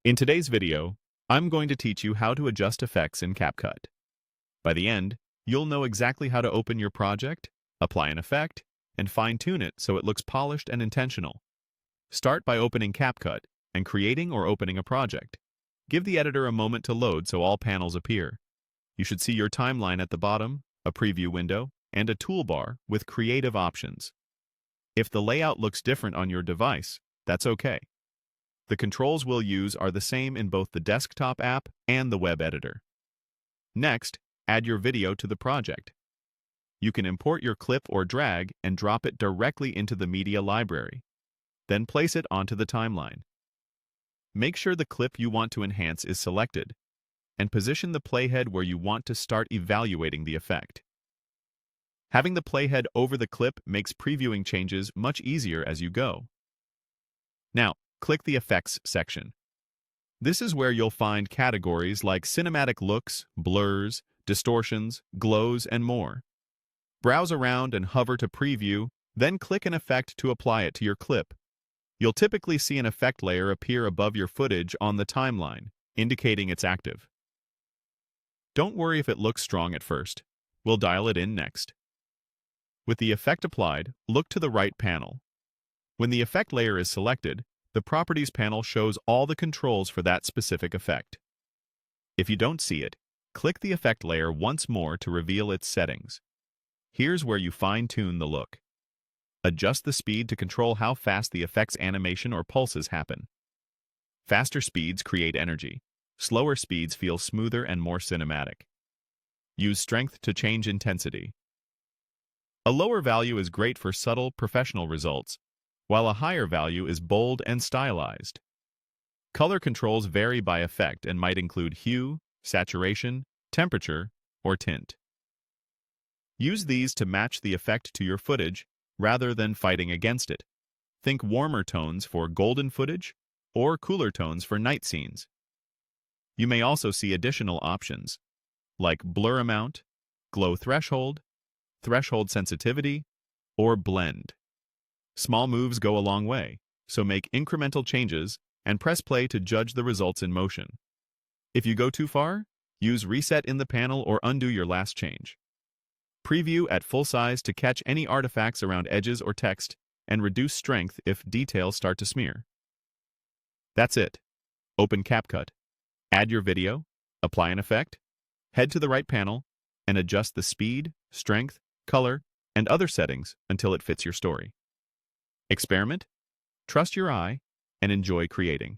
In today's video, I'm going to teach you how to adjust effects in Capcut. By the end, you'll know exactly how to open your project, apply an effect, and fine-tune it so it looks polished and intentional. Start by opening Capcut and creating or opening a project. Give the editor a moment to load so all panels appear. You should see your timeline at the bottom, a preview window, and a toolbar with creative options. If the layout looks different on your device, that's okay. The controls we'll use are the same in both the desktop app and the web editor. Next, add your video to the project. You can import your clip or drag and drop it directly into the media library. Then place it onto the timeline. Make sure the clip you want to enhance is selected, and position the playhead where you want to start evaluating the effect. Having the playhead over the clip makes previewing changes much easier as you go. Now, click the Effects section. This is where you'll find categories like cinematic looks, blurs, distortions, glows, and more. Browse around and hover to preview, then click an effect to apply it to your clip. You'll typically see an effect layer appear above your footage on the timeline, indicating it's active. Don't worry if it looks strong at first. We'll dial it in next. With the effect applied, look to the right panel. When the effect layer is selected, the Properties panel shows all the controls for that specific effect. If you don't see it, click the effect layer once more to reveal its settings. Here's where you fine-tune the look. Adjust the speed to control how fast the effect's animation or pulses happen. Faster speeds create energy. Slower speeds feel smoother and more cinematic. Use strength to change intensity. A lower value is great for subtle, professional results, while a higher value is bold and stylized. Color controls vary by effect and might include hue, saturation, temperature, or tint. Use these to match the effect to your footage rather than fighting against it. Think warmer tones for golden footage or cooler tones for night scenes. You may also see additional options like blur amount, glow threshold, threshold sensitivity, or blend. Small moves go a long way, so make incremental changes and press play to judge the results in motion. If you go too far, use Reset in the panel or undo your last change. Preview at full size to catch any artifacts around edges or text, and reduce strength if details start to smear. That's it. Open Capcut. Add your video, apply an effect, head to the right panel, and adjust the speed, strength, color, and other settings until it fits your story. Experiment, trust your eye, and enjoy creating.